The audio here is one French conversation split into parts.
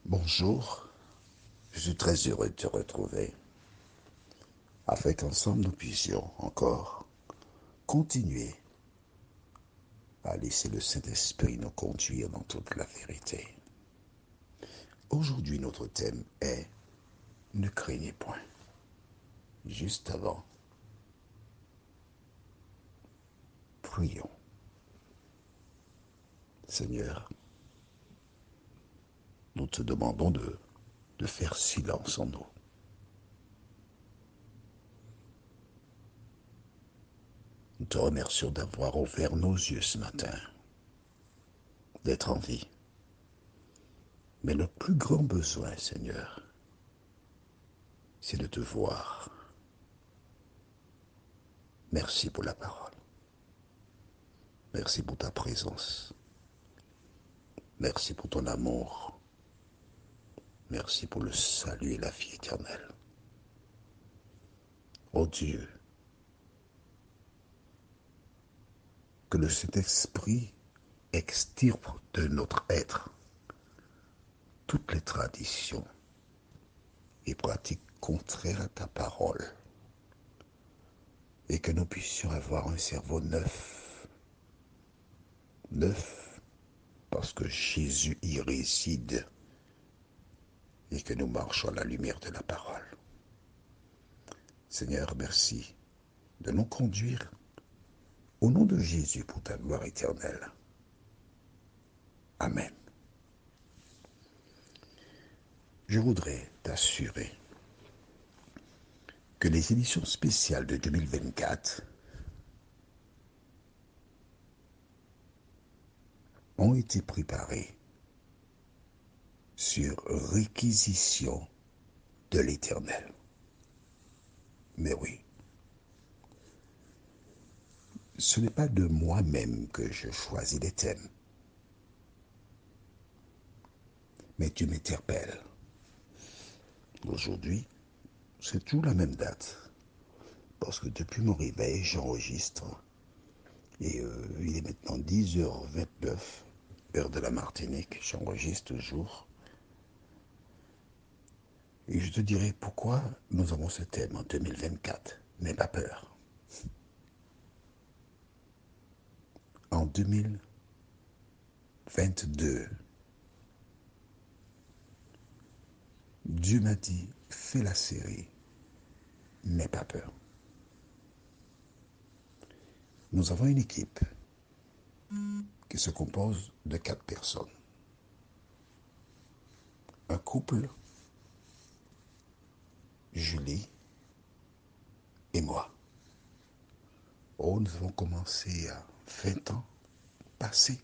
Bonjour, je suis très heureux de te retrouver, afin qu'ensemble nous puissions encore continuer à laisser le Saint-Esprit nous conduire dans toute la vérité. Aujourd'hui, notre thème est Ne craignez point. Juste avant, prions. Seigneur, nous te demandons de faire silence en nous. Nous te remercions d'avoir ouvert nos yeux ce matin, d'être en vie. Mais notre plus grand besoin, Seigneur, c'est de te voir. Merci pour la parole. Merci pour ta présence. Merci pour ton amour. Merci pour le salut et la vie éternelle. Oh Dieu, que le Saint-Esprit extirpe de notre être toutes les traditions et pratiques contraires à ta parole, et que nous puissions avoir un cerveau neuf, neuf parce que Jésus y réside, et que nous marchons à la lumière de la parole. Seigneur, merci de nous conduire au nom de Jésus pour ta gloire éternelle. Amen. Je voudrais t'assurer que les éditions spéciales de 2024 ont été préparées sur réquisition de l'Éternel. Mais oui, ce n'est pas de moi-même que je choisis les thèmes, mais tu m'interpelles. Aujourd'hui, c'est toujours la même date, parce que depuis mon réveil, j'enregistre, et il est maintenant 10h29, heure de la Martinique, j'enregistre toujours. Et je te dirai pourquoi nous avons ce thème en 2024. N'aie pas peur. En 2022, Dieu m'a dit, fais la série, n'aie pas peur. Nous avons une équipe qui se compose de 4 personnes. Un couple, Julie et moi. Oh, nous avons commencé à 20 ans passés.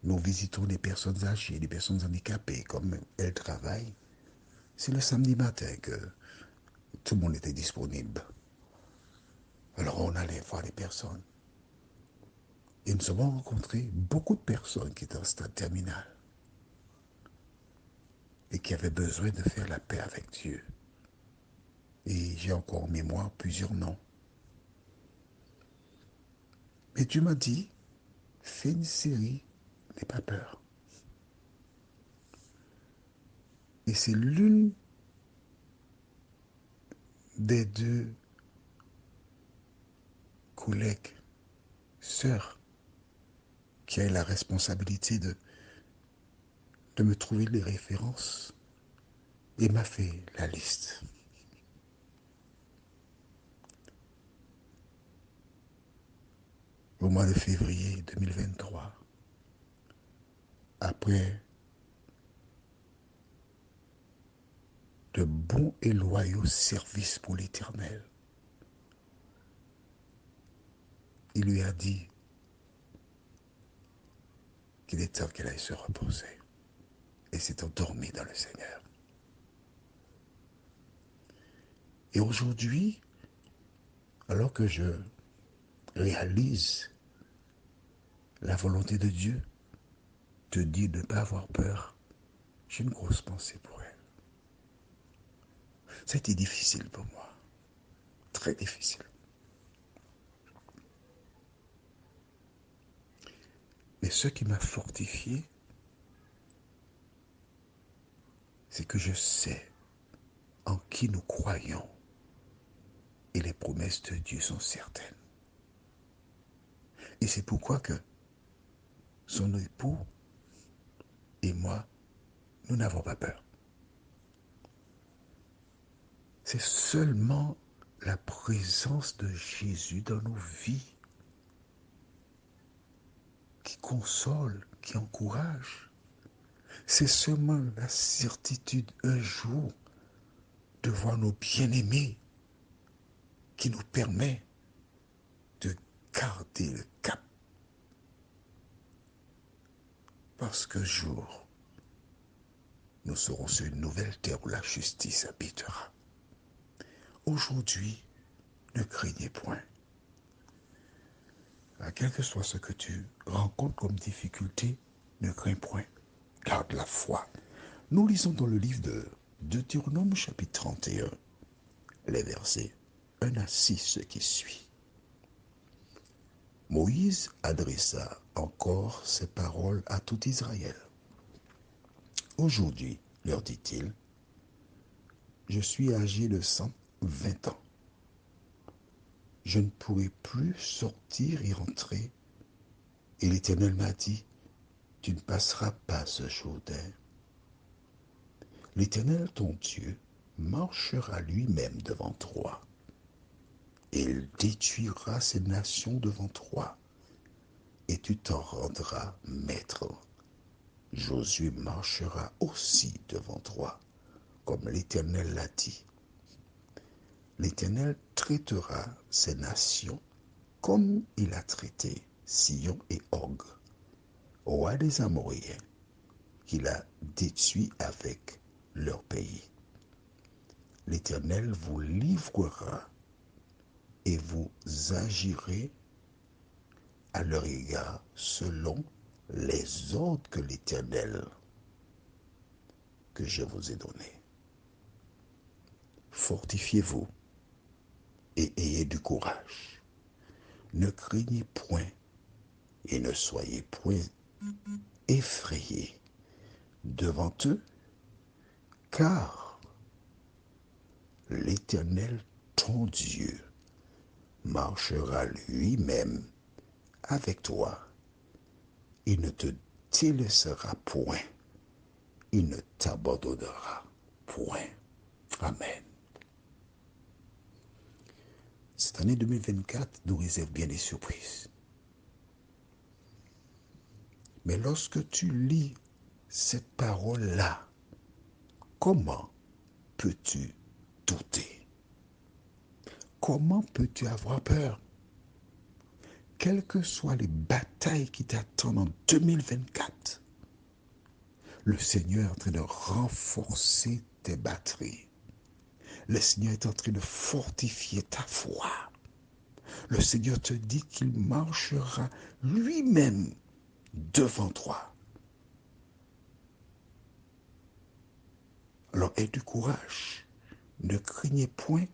Nous visitons des personnes âgées, des personnes handicapées, comme elles travaillent. C'est le samedi matin que tout le monde était disponible. Alors on allait voir les personnes. Et nous avons rencontré beaucoup de personnes qui étaient en stade terminal et qui avaient besoin de faire la paix avec Dieu. Et j'ai encore en mémoire plusieurs noms. Mais Dieu m'a dit, fais une série, n'aie pas peur. Et c'est l'une des 2 collègues, sœurs, qui a eu la responsabilité de me trouver les références et m'a fait la liste. Au mois de février 2023, après de bons et loyaux services pour l'Éternel, il lui a dit qu'il est temps qu'elle aille se reposer. Et s'est endormi dans le Seigneur. Et aujourd'hui, alors que je réalise la volonté de Dieu, te dit de ne pas avoir peur, j'ai une grosse pensée pour elle. C'était difficile pour moi, très difficile. Mais ce qui m'a fortifié, c'est que je sais en qui nous croyons et les promesses de Dieu sont certaines. Et c'est pourquoi que son époux et moi, nous n'avons pas peur. C'est seulement la présence de Jésus dans nos vies qui console, qui encourage. C'est seulement la certitude un jour de voir nos bien-aimés qui nous permet de garder le cap. Parce qu'un jour, nous serons sur une nouvelle terre où la justice habitera. Aujourd'hui, ne craignez point. Quel que soit ce que tu rencontres comme difficulté, ne crains point. Garde la foi. Nous lisons dans le livre de Deutéronome chapitre 31, les versets 1 à 6, ce qui suit. Moïse adressa encore ces paroles à tout Israël. Aujourd'hui, leur dit-il, je suis âgé de 120 ans. Je ne pourrai plus sortir et entrer. Et l'Éternel m'a dit, tu ne passeras pas ce Jourdain. L'Éternel, ton Dieu, marchera lui-même devant toi. Et il détruira ces nations devant toi. Et tu t'en rendras maître. Josué marchera aussi devant toi, comme l'Éternel l'a dit. L'Éternel traitera ces nations comme il a traité Sion et Og, roi des Amoréens, qu'il a détruit avec leur pays. L'Éternel vous livrera et vous agirez à leur égard selon les ordres que l'Éternel que je vous ai donnés. Fortifiez-vous et ayez du courage. Ne craignez point et ne soyez point effrayés devant eux, car l'Éternel, ton Dieu, marchera lui-même avec toi. Il ne te délaissera point. Il ne t'abandonnera point. Amen. Cette année 2024 nous réserve bien des surprises. Mais lorsque tu lis cette parole-là, comment peux-tu douter? Comment peux-tu avoir peur? Quelles que soient les batailles qui t'attendent en 2024, le Seigneur est en train de renforcer tes batteries. Le Seigneur est en train de fortifier ta foi. Le Seigneur te dit qu'il marchera lui-même devant toi. Alors aie du courage, ne craignez point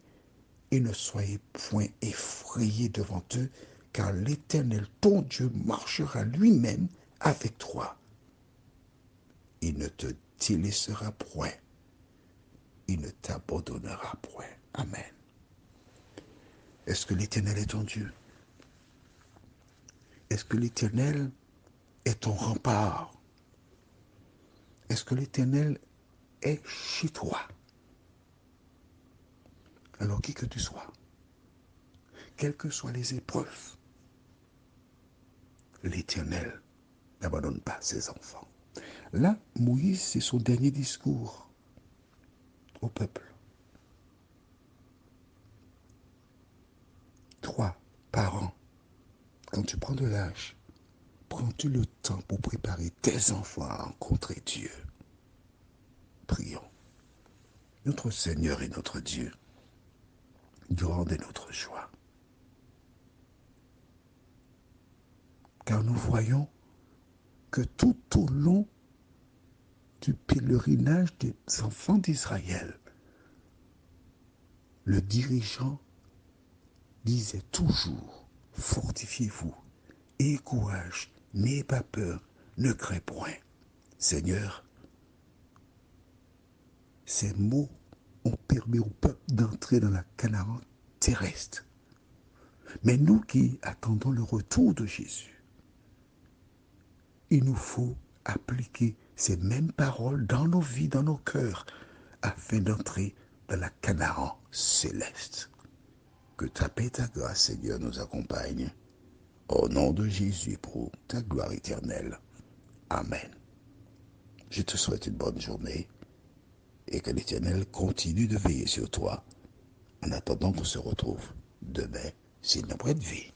et ne soyez point effrayés devant eux, car l'Éternel, ton Dieu, marchera lui-même avec toi. Il ne te délaissera point, il ne t'abandonnera point. Amen. Est-ce que l'Éternel est ton Dieu? Est-ce que l'Éternel est ton rempart? Est-ce que l'Éternel est chez toi? Alors qui que tu sois, quelles que soient les épreuves, l'Éternel n'abandonne pas ses enfants. Là, Moïse, c'est son dernier discours au peuple. 3 par an. Quand tu prends de l'âge, prends-tu le temps pour préparer tes enfants à rencontrer Dieu? Prions. Notre Seigneur et notre Dieu, grande est notre joie. Car nous voyons que tout au long du pèlerinage des enfants d'Israël, le dirigeant disait toujours, fortifiez-vous, ayez courage, n'ayez pas peur, ne craignez point. Seigneur, Ces mots ont permis au peuple d'entrer dans la Canaan terrestre. Mais nous qui attendons le retour de Jésus, il nous faut appliquer ces mêmes paroles dans nos vies, dans nos cœurs, afin d'entrer dans la Canaan céleste. Que ta paix et ta grâce, Seigneur, nous accompagnent. Au nom de Jésus, pour ta gloire éternelle. Amen. Je te souhaite une bonne journée et que l'Éternel continue de veiller sur toi en attendant qu'on se retrouve demain s'il nous prête vie.